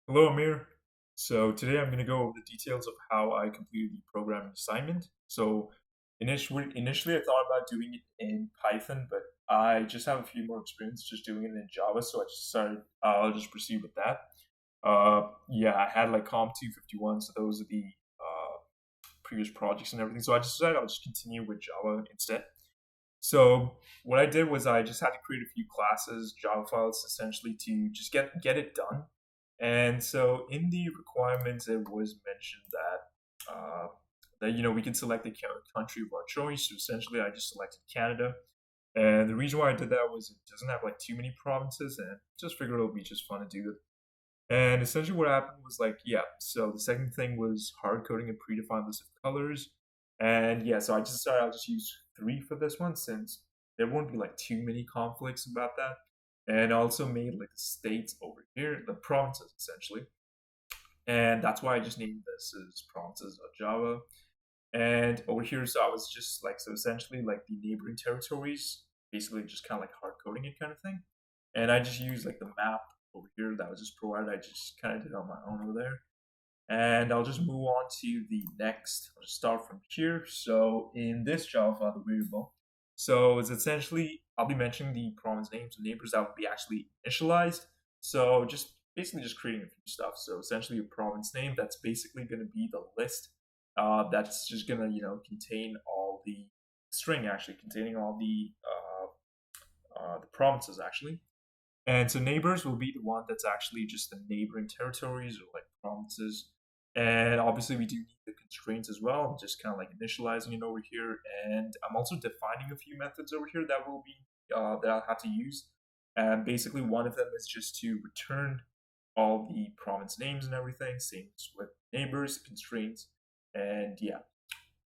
Hello, Amir. So today I'm going to go over the details of how I completed the programming assignment. So initially I thought about doing it in Python, but I just have a few more experience just doing it in Java, so I just decided I'll just proceed with that. Yeah, I had like Com 251, so those are the previous projects and everything. So I just decided I'll just continue with Java instead. So what I did was I just had to create a few classes, Java files, essentially to just get it done. And so in the requirements, it was mentioned that we can select the country of our choice. So essentially, I just selected Canada. And the reason why I did that was it doesn't have like too many provinces, and just figured it would be just fun to do it. And essentially, what happened was like, yeah. So the second thing was hard coding a predefined list of colors, and yeah. So I just decided I'll just use three for this one since there won't be like too many conflicts about that. And I also made like the states over here, the provinces essentially, and that's why I just named this as provinces.java. And over here, so I was just like so essentially like the neighboring territories, basically just kind of like hard coding it kind of thing. And I just used like the map over here that was just provided. I just kind of did on my own over there. And I'll just move on to the next. I'll just start from here. So in this Java file, the variable, so it's essentially I'll be mentioning the province names and neighbors that will be actually initialized. So just basically just creating a few stuff. So essentially a province name that's basically going to be the list. That's just gonna contain all the string actually containing all the provinces actually. And so neighbors will be the one that's actually just the neighboring territories or like provinces. And obviously we do need the constraints as well. I'm just kind of like initializing it over here. And I'm also defining a few methods over here that will be that I'll have to use. And basically one of them is just to return all the province names and everything. Same with neighbors, constraints, and yeah.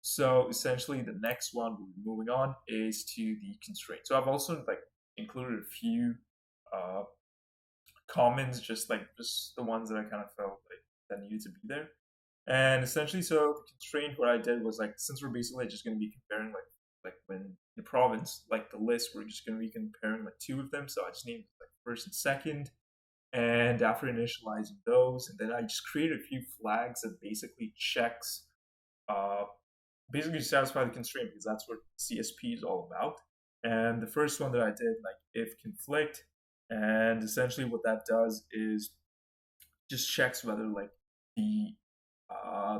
So essentially the next one we're moving on is to the constraint. So I've also like included a few uh, commons, just the ones that I kind of felt like that needed to be there. And essentially, so the constraint what I did was like since we're basically just going to be comparing like when the province like the list, we're just going to be comparing like two of them. So I just named like first and second, and after initializing those, and then I just created a few flags that basically checks uh, basically satisfy the constraint because that's what CSP is all about. And the first one that I did, like if conflict, and essentially what that does is just checks whether like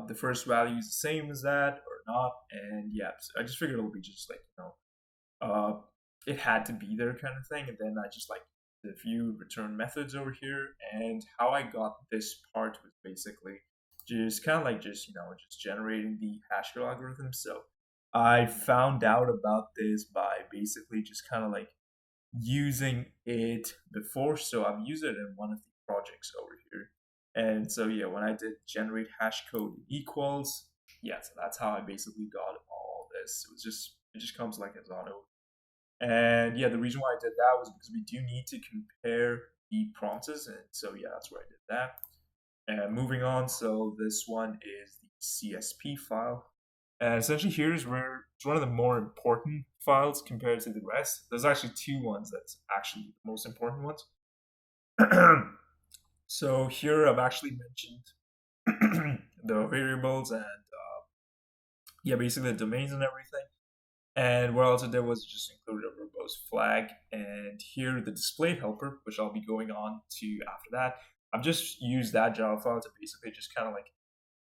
the first value is the same as that or not. And yeah, so I just figured it would be just like it had to be there kind of thing. And then I just like did a few return methods over here, and how I got this part was basically just kind of like just generating the hash code algorithm. So I found out about this by basically just kind of like using it before. So I've used it in one of the projects over here. And so yeah, when I did generate hash code equals, yeah, so that's how I basically got all this. It just comes like as auto. And yeah, the reason why I did that was because we do need to compare the provinces, and so yeah, that's where I did that. And moving on, so this one is the CSP file. And essentially, here's where it's one of the more important files compared to the rest. There's actually two ones that's actually the most important ones. So here I've actually mentioned the variables and yeah, basically the domains and everything. And what I also did was just include a verbose flag, and here the display helper, which I'll be going on to after that. I've just used that Java file to basically just kind of like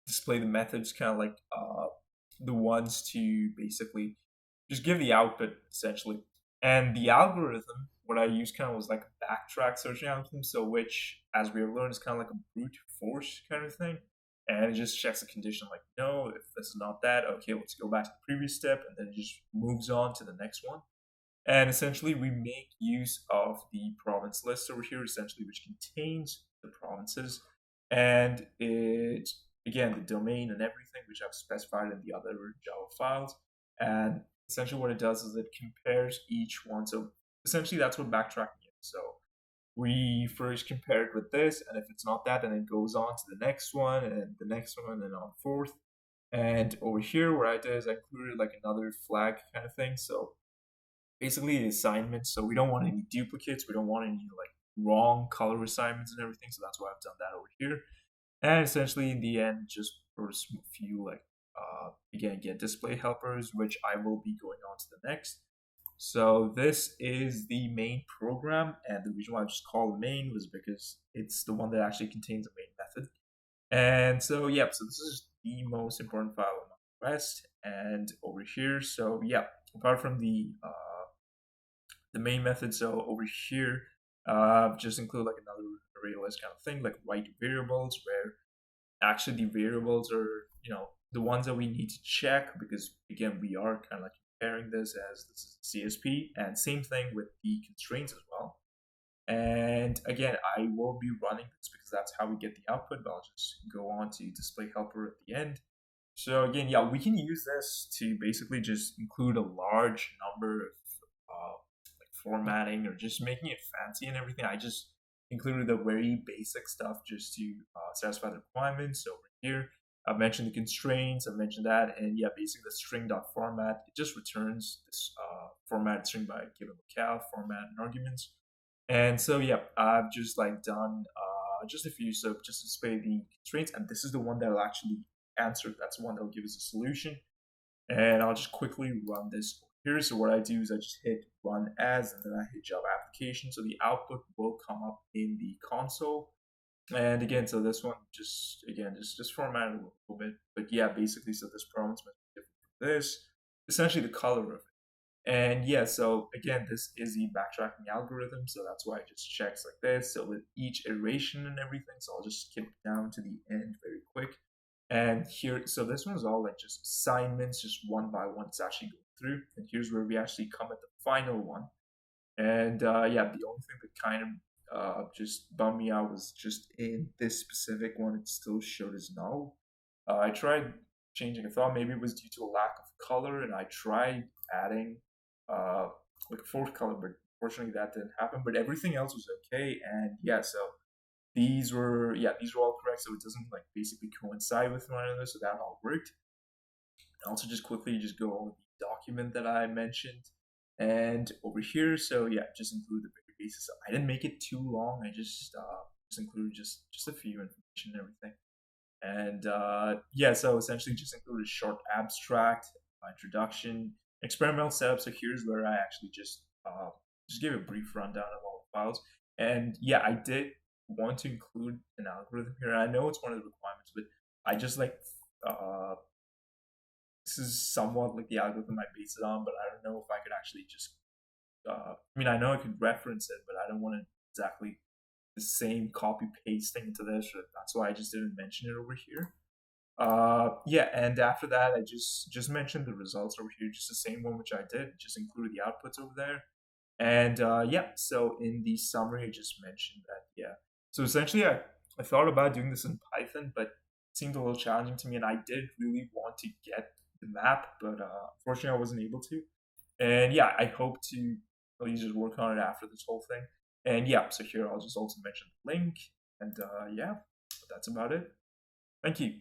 display the methods, kind of like the ones to basically just give the output essentially. And the algorithm, what I used kind of was like a backtrack searching algorithm, so which, as we have learned, is kind of like a brute force kind of thing. And it just checks the condition like, no, if this is not that, okay, let's go back to the previous step, and then it just moves on to the next one. And essentially, we make use of the province list over here, essentially, which contains the provinces. And it, again, the domain and everything, which I've specified in the other Java files. And essentially, what it does is it compares each one. So essentially, that's what backtracking is. So we first compared with this, and if it's not that, then it goes on to the next one, and the next one, and on forth. And over here, what I did is I included like another flag kind of thing. So basically the assignment. So we don't want any duplicates. We don't want any like wrong color assignments and everything. So that's why I've done that over here. And essentially, in the end, just for a few like again get display helpers, which I will be going on to the next. So this is the main program, and the reason why I just call it main was because it's the one that actually contains the main method. And so yeah, so this is the most important file among the rest. And over here, so yeah, apart from the main method, so over here, just include like another array list kind of thing, like write variables, where actually the variables are the ones that we need to check, because again we are kind of like comparing this as this is CSP, and same thing with the constraints as well. And again, I will be running this because that's how we get the output, but I'll just go on to display helper at the end. So again, yeah, we can use this to basically just include a large number of like formatting or just making it fancy and everything. I just included the very basic stuff just to satisfy the requirements. So over here, I've mentioned the constraints, I've mentioned that, and yeah, basically the string.format, it just returns this formatted string by given locale, format, and arguments. And so yeah, I've just like done just a few, so just to display the constraints, and this is the one that will actually answer. That's the one that will give us a solution. And I'll just quickly run this here. So what I do is I just hit run as, and then I hit Java application. So the output will come up in the console. And again, so this one just format it a little bit. But yeah, basically, so this problem is much different from this. Essentially, the color of it. And yeah, so again, this is the backtracking algorithm, so that's why it just checks like this. So with each iteration and everything, so I'll just skip down to the end very quick. And here, so this one's all like just assignments, just one by one. It's actually going through, and here's where we actually come at the final one. And yeah, the only thing that kind of just bummed me out was just in this specific one, it still showed as null. I tried changing. I thought maybe it was due to a lack of color, and I tried adding uh, like a fourth color, but unfortunately that didn't happen. But everything else was okay, and yeah, so these were all correct, so it doesn't like basically coincide with one another, so that all worked. Also, just quickly, just go over the document that I mentioned, and over here, so yeah, just include the bigger basis. So I didn't make it too long. I just included just a few information and everything. And yeah, so essentially just include a short abstract, introduction, experimental setup. So here's where I actually just give a brief rundown of all the files. And yeah, I did want to include an algorithm here. I know it's one of the requirements, but I just like uh, this is somewhat like the algorithm I base it on, but I don't know if I could actually just. I mean, I know I could reference it, but I don't want to exactly the same copy pasting into this. That's why I just didn't mention it over here. Yeah, and after that, I just mentioned the results over here, just the same one which I did, just included the outputs over there. And yeah, so in the summary, I just mentioned that, yeah. So essentially, I thought about doing this in Python, but it seemed a little challenging to me, and I did really want to get the map, but unfortunately, I wasn't able to. And yeah, I hope to at least just work on it after this whole thing. And yeah, so here I'll just also mention the link, and yeah, that's about it. Thank you.